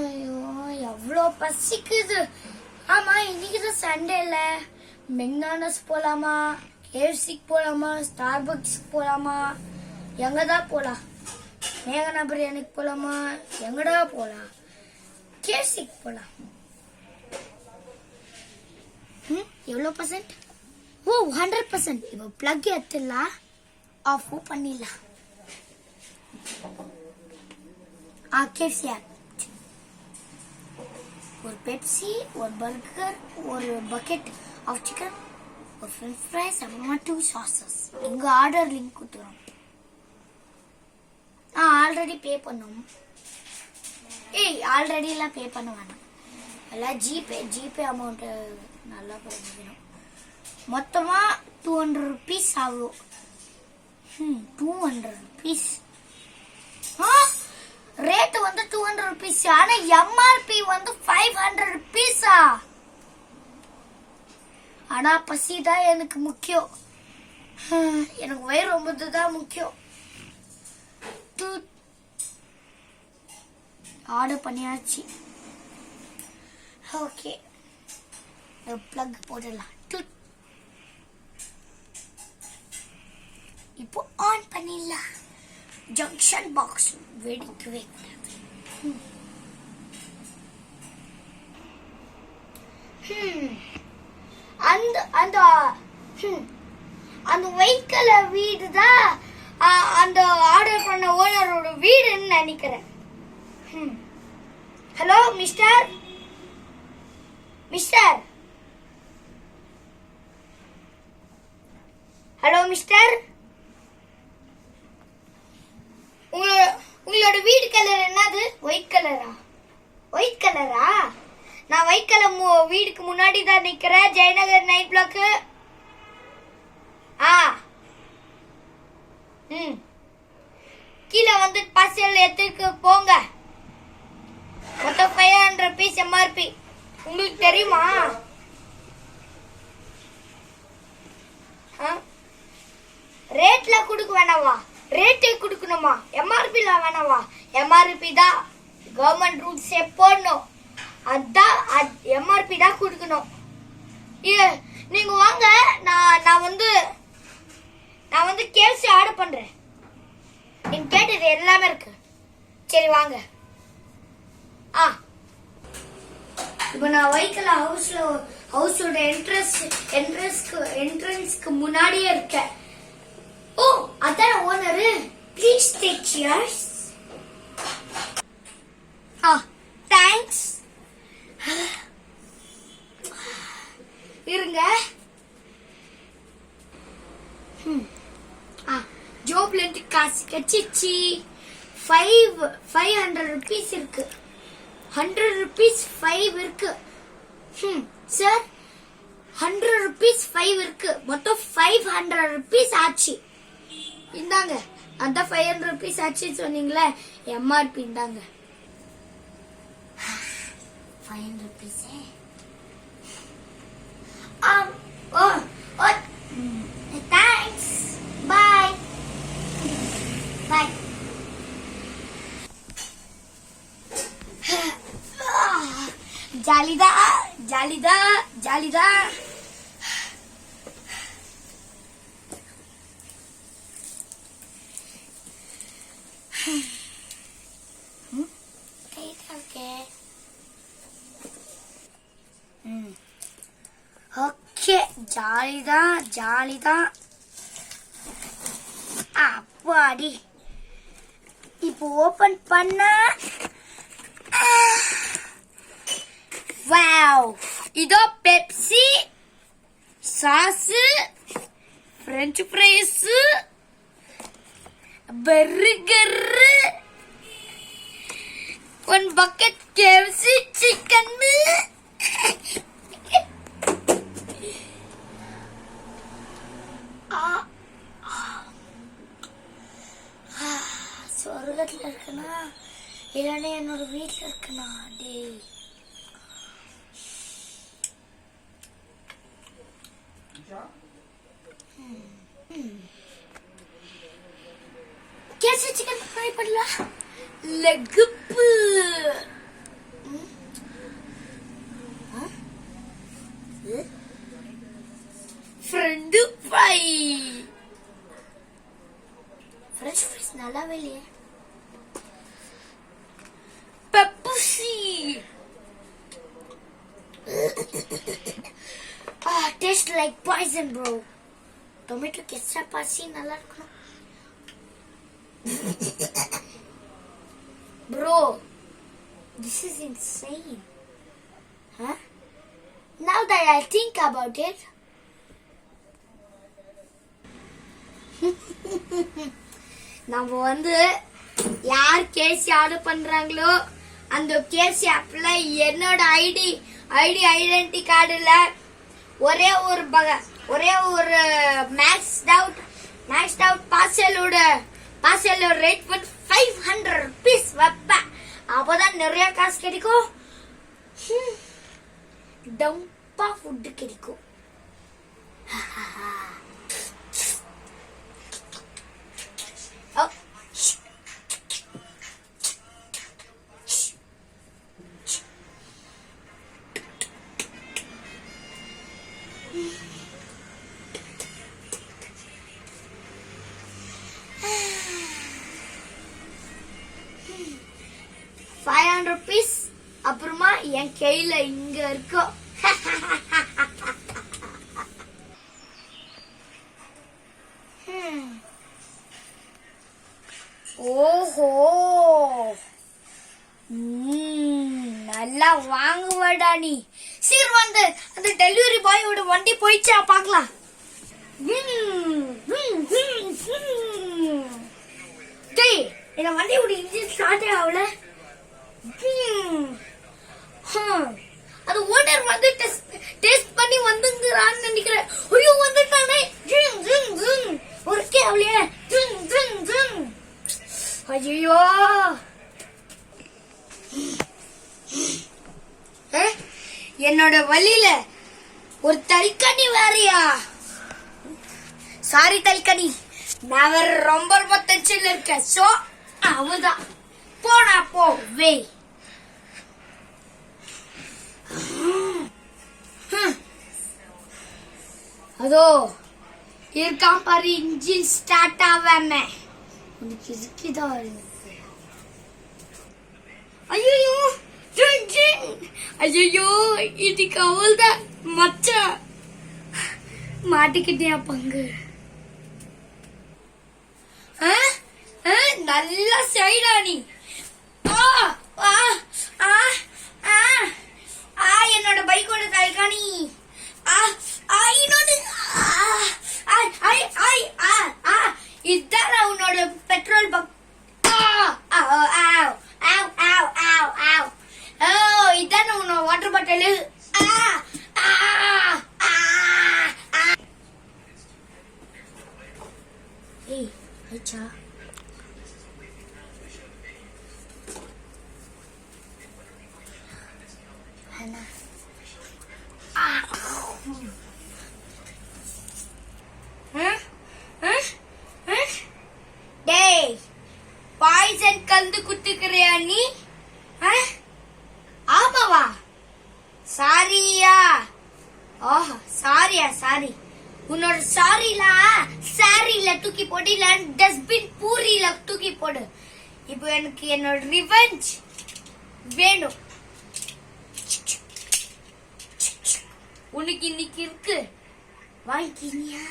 ஐயோ எவ்வளோ பசிக்குது. ஆமா இன்னைக்கு தான் சண்டே இல்ல. மெக்டானல்ட்ஸ் போலாமா, கேஎஃப்சிக்கு போலாமா, ஸ்டார்பக்ஸ்க்கு போலாமா, எங்கதான் போலாம்? மேகனா பிரியாணிக்கு போலாமா, எங்கடா போலாம்? கேஎஃப்சிக்கு போலாம். எவ்வளோ பர்சன்ட்? ஓ 100%. இப்போ பிளக் எடுத்துடலாம், ஆஃப் பண்ணிடலாம். கேஎஃப்சி ஒரு பெப்சி, ஒரு பர்கர், ஒரு பக்கெட் ஆஃப் சிக்கன், ஒரு ஃப்ரெஞ்ச் ஃப்ரைஸ், அப்புறமா 2 சாசஸ். எங்க ஆர்டர் லிங்க் கொடுத்துறோம். ஆல்ரெடி பே பண்ணோம். ஆல்ரெடி எல்லாம் பே பண்ண வேணாம், எல்லாம் ஜிபே அமௌண்ட் நல்லா பண்ணிக்கணும். மொத்தமா 200 rupees ஆகும். 200 rupees. ரேட் வந்து 200 rupees. ஆனா எம்ஆர்பி வந்து 500 rupees. ஆனா பசி தான் எனக்கு முக்கியம். எனக்கு வயிறு ரொம்ப தான் முக்கியம். ஆர்டர் பண்ணியாச்சு. ஓகே, பிளக் போடலாம். இப்போ ஆன் பண்ணிடலாம். ஜங்ஷன் பாக்ஸ் வெடிக்கவே கூடாது. அந்த ஒயிட் கலர் வீடு தான் அந்த ஆர்டர் பண்ண ஓனரோட வீடுன்னு நினைக்கிறேன். ஹலோ மிஸ்டர், ஹலோ மிஸ்டர், உங்களோட வீடு கலர் என்னது? ஒயிட் கலரா? நான் ஒயிட் கலர் வீடுக்கு முன்னாடி தான் நிக்கிறேன். ஜெயநகர் 9 block. கீழே வந்து பார்சல் எடுத்துக்கு போங்க. மொத்தம் 500 rupees எம்ஆர்பி. உங்களுக்கு தெரியுமா? ரேட்ல கொடுக்க வேணாவா? ரேட்டே கொடுக்கணுமா? எம்ஆர்பி வேணாவா? எம்ஆர்பி தான் கவர்மெண்ட் ரூல்ஸ் போடணும். அதான் எம்ஆர்பி தான் கொடுக்கணும். நீங்க வாங்க, நான் வந்து கேஎஃப்சி ஆர்டர் பண்றேன். நீங்க கேட்டது எல்லாமே இருக்கு. சரி வாங்க. இப்போ நான் வைக்கல ஹவுஸோட என்ட்ரன்ஸ்க்கு முன்னாடியே இருக்கேன். ஓ அதான் owner. Please take chairs. Thanks. இருங்க. ஜோப்ல இருந்து காசு கச்சிச்சு. 500 rupees இருக்கு. 100 rupees 5 இருக்கு. சார் 100 rupees 5 இருக்கு. மொத்தம் 500 rupees ஆச்சு. இந்தாங்க, அந்த 500 rupees ஆச்சு சொன்னீங்களே, எம்ஆர்பி இந்தாங்க. 500 rupees. தேங்க்ஸ். பாய். ஜாலிதா. ஓகே, ஜாலிதான். அப்பாடி. இப்போ ஓபன் பண்ண வாவ், இதோ Pepsi, sauce, French fries, burger, 1 bucket KFC chicken. சொர்க்கத்துல இருக்குனா இல்லைன்னா என்னோட வீட்டுல இருக்குனா? டேய் कैसे चिकन फ्राई पड़ला लगप like poison, bro. Tomato ketchup பாசி நல்லா இருக்கும். Bro, this is insane. Huh? Now that I think about it. நம்ம வந்து யார் கேசி ஆர்டர் பண்றாங்களோ அந்த கேசி ஆப்ல என்னோட ஐடென்டி கார்டுல ஒரே ஒரு மேக்ஸ்ட் அவுட் பார்சலோட ரேட் வந்து 500 rupees வைப்பேன். அப்போதான் நிறைய காசு கிடைக்கும், டம்பா ஃபுட் கிடைக்கும். ₹500 அப்புறமா என் கையில இங்க இருக்கும். ஓஹோ, நல்லா வாங்குவடா நீ. சரி வந்து அந்த டெலிவரி பாயோட வண்டி போயிடுச்சா பாக்கலாம். இந்த வண்டியோட இன்ஜின் ஸ்டார்ட் ஆகல. அது ஓனர் வந்து டெஸ்ட் பண்ணி வந்துங்கறான்னு நினைக்கிறேன். ஐயோ வந்துட்டானே, ஒருக்கே அவளையே. ஐயோ, என்னோட வழியில ஒரு தல்கனி வேறையா. சாரி தல்கனி, நான் வேற ரொம்ப டென்ஷன்ல இருக்கேன். சோ அவதான் போனா போ வே. அதோ இருக்கான் பாரு, இன்ஜின் ஸ்டார்ட் ஆகாம. உனக்கு இதுக்குதான் ஐயோ ஐயோ, இதுக்கு அவள்தான் மச்சான் மாட்டிக்கிட்டியா பங்கு. நல்லா சைடா நீ. என்னோட பைக்கோட தல்காணி. இதுதான் உன்னோட பெட்ரோல் பங்க். இதான் உன்னோட வாட்டர் பாட்டில். ஏய் ஐச்சா, டேய் பாய்சன் கலந்து குத்துக்கிறியா நீ? ஆமாவா? சாரியா? ஓஹோ, சாரியா? சாரி. உன்னோட சாரியில தூக்கி போட்டு, இல்ல டஸ்ட்பின் பூரியில தூக்கி போடு. இப்போ எனக்கு என்னோட ரிவெஞ்ச் வேணும். உனக்கு இன்னைக்கு இருக்கு, வாங்கிக்கினியா?